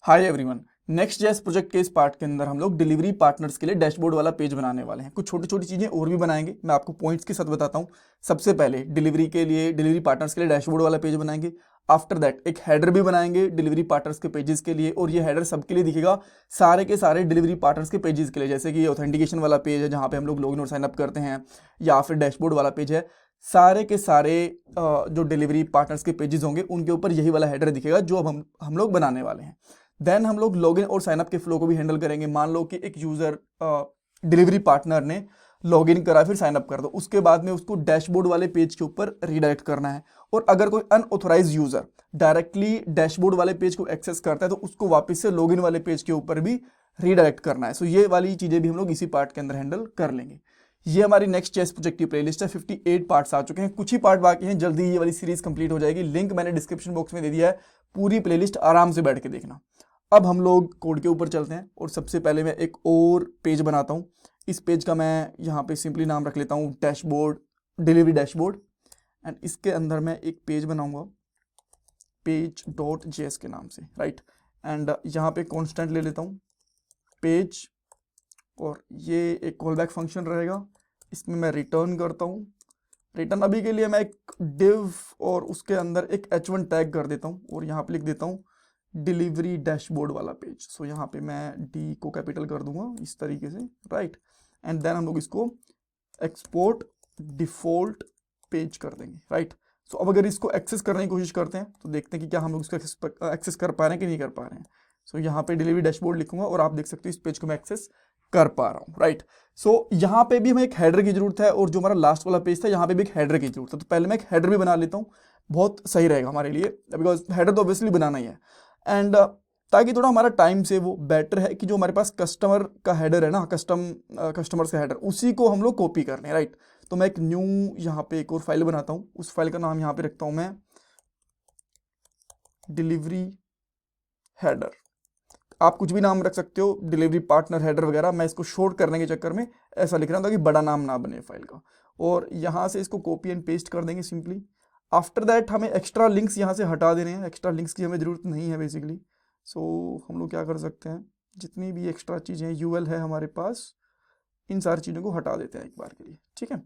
Hi everyone. Next JS project के इस part के अंदर हम लोग डिलीवरी पार्टनर्स के लिए डैशबोर्ड वाला पेज बनाने वाले हैं। कुछ छोटी छोटी चीज़ें और भी बनाएंगे, मैं आपको पॉइंट्स के साथ बताता हूँ। सबसे पहले डिलीवरी पार्टनर्स के लिए डैशबोर्ड वाला पेज बनाएंगे। आफ्टर दैट एक हेडर भी बनाएंगे डिलीवरी पार्टनर्स के पेजेस के लिए, और ये हेडर सबके लिए दिखेगा, सारे के सारे डिलीवरी पार्टनर्स के पेजेस के लिए। जैसे कि ये ऑथेंटिकेशन वाला पेज है जहाँ पे हम लोग लॉगिन और साइन अप करते हैं, या फिर डैशबोर्ड वाला पेज है, सारे के सारे जो डिलीवरी पार्टनर्स के पेजेस होंगे उनके ऊपर यही वाला हेडर दिखेगा जो अब हम लोग बनाने वाले हैं। देन हम लोग लॉगिन और साइन अप के फ्लो को भी हैंडल करेंगे। मान लो कि एक यूजर डिलीवरी पार्टनर ने लॉगिन करा फिर साइन अप कर दो, उसके बाद में उसको डैशबोर्ड वाले पेज के ऊपर रीडायरेक्ट करना है। और अगर कोई अनऑथोराइज यूजर डायरेक्टली डैशबोर्ड वाले पेज को एक्सेस करता है तो उसको वापस से लॉगिन वाले पेज के ऊपर भी रीडायरेक्ट करना है। सो ये वाली चीजें भी हम लोग इसी पार्ट के अंदर हैंडल कर लेंगे। ये हमारी नेक्स्ट चेस प्रोजेक्ट की प्लेलिस्ट है। 58 पार्ट्स आ चुके हैं, कुछ ही पार्ट बाकी हैं, जल्दी ये वाली सीरीज कंप्लीट हो जाएगी। लिंक मैंने डिस्क्रिप्शन बॉक्स में दे दिया है, पूरी प्लेलिस्ट आराम से बैठ के देखना। अब हम लोग कोड के ऊपर चलते हैं, और सबसे पहले मैं एक और पेज बनाता हूँ। इस पेज का मैं यहाँ पे सिंपली नाम रख लेता हूँ डैशबोर्ड, डिलीवरी डैशबोर्ड। एंड इसके अंदर मैं एक पेज बनाऊंगा पेज डॉट जेएस के नाम से, राइट। एंड यहाँ पे कॉन्स्टेंट ले लेता हूँ पेज, और ये एक कॉल बैक फंक्शन रहेगा, इसमें मैं रिटर्न करता हूँ। रिटर्न अभी के लिए मैं एक डिव और उसके अंदर एक h1 टैग कर देता हूँ, और यहाँ पे लिख देता हूँ डिलीवरी डैशबोर्ड वाला पेज। सो यहाँ पे मैं डी को कैपिटल कर दूंगा इस तरीके से, राइट। एंड देन हम लोग इसको एक्सपोर्ट डिफॉल्ट पेज कर देंगे, राइट। सो अब अगर इसको एक्सेस करने की कोशिश करते हैं तो देखते हैं कि क्या हम लोग इसको एक्सेस कर पा रहे हैं कि नहीं कर पा रहे हैं। सो यहाँ पे डिलीवरी डैशबोर्ड लिखूंगा और आप देख सकते हो इस पेज को मैं एक्सेस कर पा रहा हूँ, राइट। सो यहाँ पे भी हमें एक हेडर की जरूरत है, और जो हमारा लास्ट वाला पेज था यहाँ पे भी एक हेडर की जरूरत है। तो पहले मैं एक हेडर भी बना लेता हूँ, बहुत सही रहेगा हमारे लिए, बिकॉज हेडर तो ऑब्वियसली बनाना ही है। एंड ताकि थोड़ा हमारा टाइम से वो बेटर है कि जो हमारे पास कस्टमर का हेडर है ना, कस्टमर्स का हेडर, उसी को हम लोग कॉपी कर लें, राइट। तो मैं एक न्यू यहाँ पे एक और फाइल बनाता हूँ, उस फाइल का नाम यहाँ पे रखता हूँ मैं डिलीवरी हेडर। आप कुछ भी नाम रख सकते हो, डिलीवरी पार्टनर हेडर वगैरह। मैं इसको शॉर्ट करने के चक्कर में ऐसा लिख रहा था कि बड़ा नाम ना बने फाइल का। और यहाँ से इसको कॉपी एंड पेस्ट कर देंगे सिंपली। आफ्टर दैट हमें एक्स्ट्रा लिंक्स यहाँ से हटा देने हैं, एक्स्ट्रा लिंक्स की हमें ज़रूरत नहीं है बेसिकली। सो हम लोग क्या कर सकते हैं, जितनी भी एक्स्ट्रा चीज़ें यूएल है हमारे पास, इन सारी चीज़ों को हटा देते हैं एक बार के लिए, ठीक है।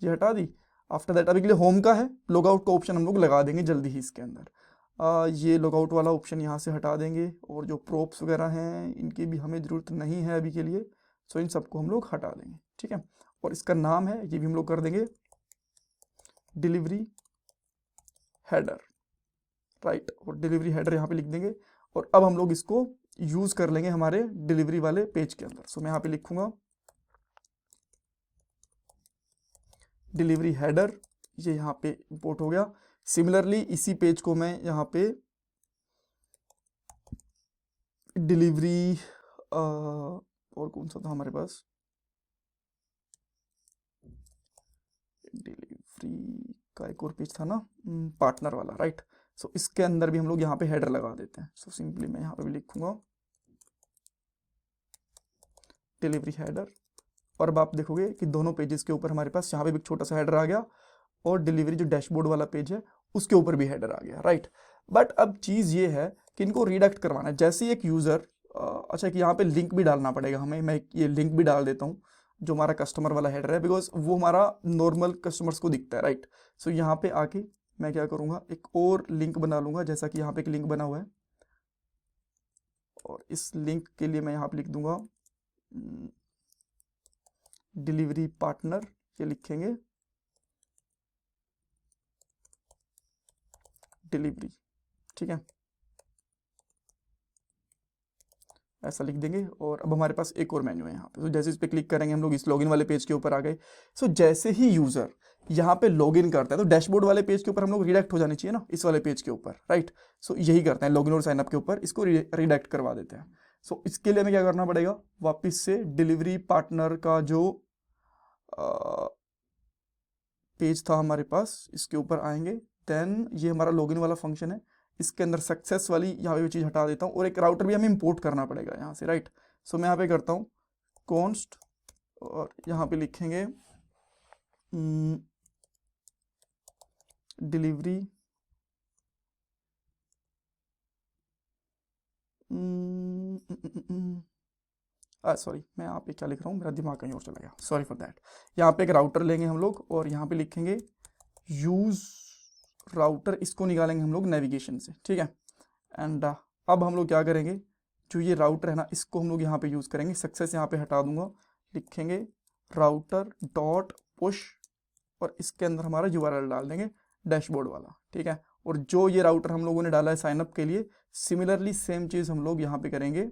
ये हटा दी। आफ्टर दैट अभी के लिए होम का है, लॉग आउट का ऑप्शन हम लोग लगा देंगे जल्दी ही इसके अंदर। ये लॉग आउट वाला ऑप्शन यहाँ से हटा देंगे, और जो प्रोप्स वगैरह हैं इनकी भी हमें ज़रूरत नहीं है अभी के लिए। सो इन सबको हम लोग हटा देंगे, ठीक है। और इसका नाम है, ये भी हम लोग कर देंगे डिलीवरी हेडर, राइट। और डिलीवरी हेडर यहाँ पे लिख देंगे, और अब हम लोग इसको यूज़ कर लेंगे हमारे डिलीवरी वाले पेज के अंदर। सो मैं यहाँ पे लिखूंगा डिलीवरी हेडर, ये यहाँ पे इंपोर्ट हो गया। सिमिलरली इसी पेज को मैं यहाँ पे डिलीवरी और कौन सा था हमारे पास, डिलीवरी का एक और पेज था ना, पार्टनर वाला, राइट। सो इसके अंदर भी हम लोग यहाँ पे हेडर लगा देते हैं। सो सिंपली मैं यहाँ पे भी लिखूंगा डिलीवरी हेडर, और अब आप देखोगे कि दोनों पेजेस के ऊपर हमारे पास यहाँ पे भी एक छोटा सा हेडर आ गया, और डिलीवरी जो डैशबोर्ड वाला पेज है उसके ऊपर भी हेडर आ गया, राइट। बट अब चीज़ ये है कि इनको रिडायरेक्ट करवाना है। जैसे ही एक यूज़र, अच्छा कि यहाँ पे लिंक भी डालना पड़ेगा हमें, मैं ये लिंक भी डाल देता हूँ जो हमारा कस्टमर वाला हेडर है, बिकॉज वो हमारा नॉर्मल कस्टमर्स को दिखता है, राइट। सो यहाँ पे आके मैं क्या करूँगा, एक और लिंक बना लूँगा, जैसा कि यहाँ पे एक लिंक बना हुआ है, और इस लिंक के लिए मैं यहाँ पे लिख दूंगा डिलीवरी पार्टनर, ये लिखेंगे डिलीवरी, ठीक है, ऐसा लिख देंगे। और अब हमारे पास एक और मेन्यू है यहाँ पे। तो जैसे इस पर क्लिक करेंगे हम लोग इस लॉगिन वाले पेज के ऊपर आ गए। सो जैसे ही यूजर यहाँ पे लॉगिन करता है तो डैशबोर्ड वाले पेज के ऊपर हम लोग रिडायरेक्ट हो जाने चाहिए ना, इस वाले पेज के ऊपर, राइट। सो यही करते हैं, लॉगिन और साइनअप के ऊपर इसको रिडायरेक्ट करवा देते हैं। सो इसके लिए हमें क्या करना पड़ेगा, वापिस से डिलीवरी पार्टनर का जो पेज था हमारे पास, इसके ऊपर आएंगे। देन ये हमारा लॉगिन वाला फंक्शन है, इसके अंदर सक्सेस वाली यहाँ पे चीज़ हटा देता हूँ, और एक राउटर भी हमें इंपोर्ट करना पड़ेगा यहाँ से, राइट। सो मैं यहाँ पे करता हूँ कॉन्स्ट, और यहाँ पे लिखेंगे डिलीवरी सॉरी, मैं यहाँ पे क्या लिख रहा हूँ, मेरा दिमाग कहीं और चला गया, सॉरी फॉर दैट। यहाँ पे एक राउटर लेंगे हम लोग और यहाँ पे लिखेंगे यूज राउटर, इसको निकालेंगे हम लोग नेविगेशन से, ठीक है। एंड अब हम लोग क्या करेंगे, जो ये राउटर है ना, इसको हम लोग यहाँ पे यूज़ करेंगे। सक्सेस यहाँ पे हटा दूंगा, लिखेंगे राउटर डॉट पुश और इसके अंदर हमारा यूआरएल डाल देंगे डैशबोर्ड वाला, ठीक है। और जो ये राउटर हम लोगों ने डाला है साइनअप के लिए, सिमिलरली सेम चीज़ हम लोग यहाँ पे करेंगे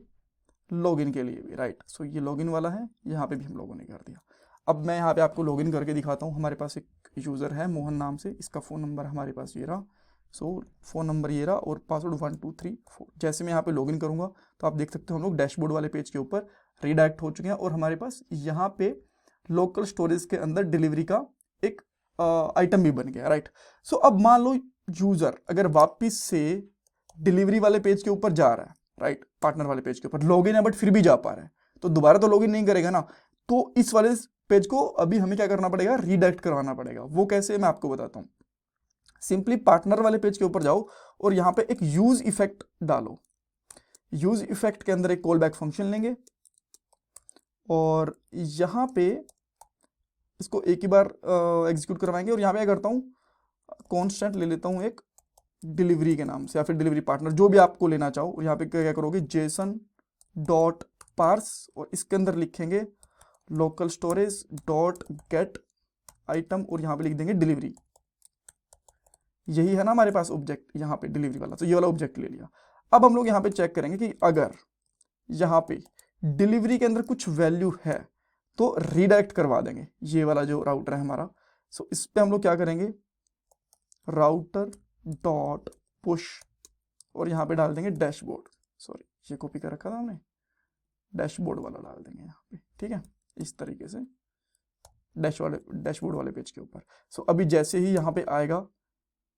लॉगिन के लिए भी, राइट। सो ये लॉगिन वाला है, यहाँ पे भी हम लोगों ने कर दिया। अब मैं यहाँ पे आपको लॉगिन करके दिखाता हूँ। हमारे पास एक यूज़र है मोहन नाम से, इसका फ़ोन नंबर हमारे पास ये रहा। सो फ़ोन नंबर ये रहा और पासवर्ड 1234। जैसे मैं यहाँ पे लॉगिन करूँगा तो आप देख सकते हो हम लोग डैशबोर्ड वाले पेज के ऊपर रीडायरेक्ट हो चुके हैं और हमारे पास यहाँ पे लोकल स्टोरेज के अंदर डिलीवरी का एक आइटम भी बन गया, राइट। सो अब मान लो यूज़र अगर वापस से डिलीवरी वाले पेज के ऊपर जा रहा है, राइट, पार्टनर वाले पेज के ऊपर लॉगिन है बट फिर भी जा पा रहा है, तो दोबारा तो लॉगिन नहीं करेगा ना। तो इस वाले पेज को अभी हमें क्या करना पड़ेगा, रीडायरेक्ट करवाना पड़ेगा। वो कैसे, मैं आपको बताता हूँ। सिंपली पार्टनर वाले पेज के ऊपर जाओ और यहाँ पे एक यूज इफेक्ट डालो। यूज इफेक्ट के अंदर एक कॉल बैक फंक्शन लेंगे और यहाँ पे इसको एक ही बार एग्जीक्यूट करवाएंगे और यहाँ पे क्या करता हूँ, कॉन्स्टेंट ले लेता हूँ एक डिलीवरी के नाम से या फिर डिलीवरी पार्टनर, जो भी आपको लेना चाहो। और यहाँ पे क्या करोगे, जेसन डॉट पार्स और इसके अंदर लिखेंगे local storage dot gate item और यहाँ पे लिख देंगे डिलीवरी। यही है ना हमारे पास ऑब्जेक्ट यहाँ पे डिलीवरी वाला, तो ये वाला ऑब्जेक्ट ले लिया। अब हम लोग यहाँ पे चेक करेंगे कि अगर यहाँ पे डिलीवरी के अंदर कुछ वैल्यू है तो रीडायरेक्ट करवा देंगे ये वाला जो राउटर है हमारा। सो इस पे हम लोग क्या करेंगे, राउटर डॉट पुश और यहाँ पे डाल देंगे डैशबोर्ड, सॉरी ये कॉपी कर रखा था हमने, डैशबोर्ड वाला डाल देंगे यहाँ पे, ठीक है, इस तरीके से डैशबोर्ड वाले पेज के ऊपर। सो अभी जैसे ही यहाँ पे आएगा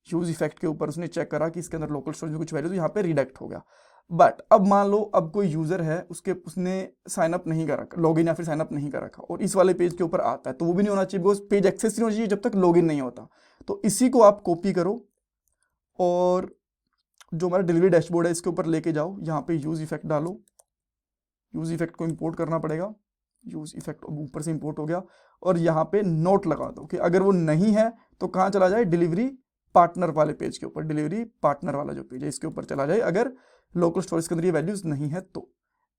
यूज इफेक्ट के ऊपर, उसने चेक करा कि इसके अंदर लोकल स्टोरेज में कुछ वैल्यू, तो यहाँ पे रिडायरेक्ट हो गया। बट अब मान लो अब कोई यूजर है, उसने साइन अप नहीं कर रखा, लॉगिन या फिर साइन अप नहीं कर रखा और इस वाले पेज के ऊपर आता है, तो वो भी नहीं होना चाहिए बिकॉज पेज एक्सेस नहीं होना चाहिए जब तक लॉगिन नहीं होता। तो इसी को आप कॉपी करो और जो हमारा डिलीवरी डैशबोर्ड है इसके ऊपर लेके जाओ, यहाँ पे यूज इफेक्ट डालो। यूज इफेक्ट को इंपोर्ट करना पड़ेगा, यूज इफेक्ट ऊपर से इंपोर्ट हो गया और यहाँ पे नोट लगा दो कि अगर वो नहीं है तो कहाँ चला जाए, डिलीवरी पार्टनर वाले पेज के ऊपर, डिलीवरी पार्टनर वाला जो पेज है इसके ऊपर चला जाए अगर लोकल स्टोरेज के अंदर ये वैल्यूज नहीं है तो।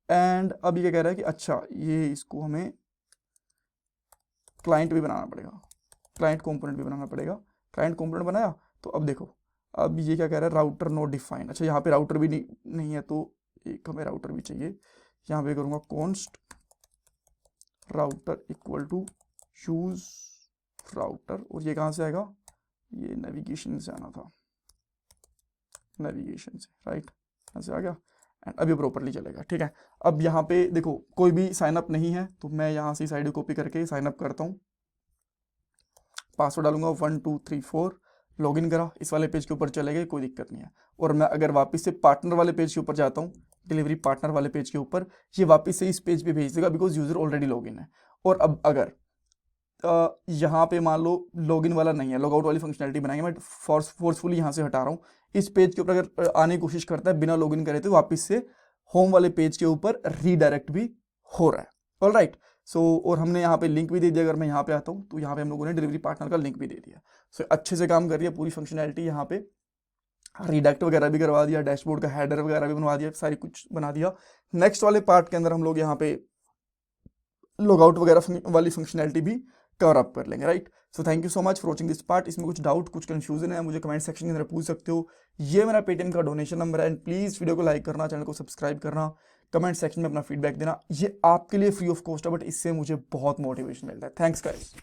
एंड अब ये कह रहा है कि अच्छा ये इसको हमें क्लाइंट भी बनाना पड़ेगा, क्लाइंट कंपोनेंट भी बनाना पड़ेगा। क्लाइंट कंपोनेंट बनाया तो अब देखो, अब ये क्या कह रहा है, राउटर नॉट डिफाइन। अच्छा यहाँ पे राउटर भी नहीं है तो एक हमें राउटर भी चाहिए। यहाँ पे करूँगा const router equal to use router और ये कहाँ से आएगा, ये नेविगेशन से आना था, नेविगेशन से, राइट, ऐसे आ गया। एंड अब ये प्रॉपरली चलेगा, ठीक है। अब यहाँ पे देखो कोई भी साइनअप नहीं है तो मैं यहाँ से साइड कॉपी करके साइनअप करता हूँ, पासवर्ड डालूंगा 1234, लॉगिन करा, इस वाले पेज के ऊपर चले गए, कोई दिक्कत नहीं है। और मैं अगर वापस से पार्टनर वाले पेज के ऊपर जाता हूँ, डिलीवरी पार्टनर वाले पेज के ऊपर, ये वापस से इस पेज पे भेज देगा बिकॉज यूजर ऑलरेडी लॉगिन है। और अब अगर यहाँ पे मान लो लॉगिन वाला नहीं है, लॉगआउट वाली फंक्शनलिटी बनाएंगे, मैं फोर्सफुली यहाँ से हटा रहा हूँ। इस पेज के ऊपर अगर आने की कोशिश करता है बिना लॉगिन करे तो वापस से होम वाले पेज के ऊपर रीडायरेक्ट भी हो रहा है। ऑल राइट, सो और हमने यहाँ पे लिंक भी दे दिया। अगर मैं यहाँ पे आता हूँ तो यहाँ पे हम लोगों ने डिलीवरी पार्टनर का लिंक भी दे दिया। सो अच्छे से काम कर रही है पूरी फंक्शनैलिटी। यहाँ पे रीडायरेक्ट वगैरह भी करवा दिया, डैशबोर्ड का हेडर वगैरह भी बनवा दिया, सारी कुछ बना दिया। नेक्स्ट वाले पार्ट के अंदर हम लोग यहाँ पे लॉगआउट वगैरह वाली फंक्शनैलिटी भी कवर अप कर लेंगे, right. So thank you so much for watching this part. इसमें कुछ डाउट, कुछ कंफ्यूजन है, मुझे कमेंट सेक्शन के अंदर पूछ सकते हो। ये मेरा पेटीएम का डोनेशन नंबर है। एंड प्लीज़ वीडियो को लाइक करना, चैनल को सब्सक्राइब करना, कमेंट सेक्शन में अपना फीडबैक देना। ये आपके लिए फ्री ऑफ कॉस्ट है बट इससे मुझे बहुत मोटिवेशन मिलता है। Thanks guys.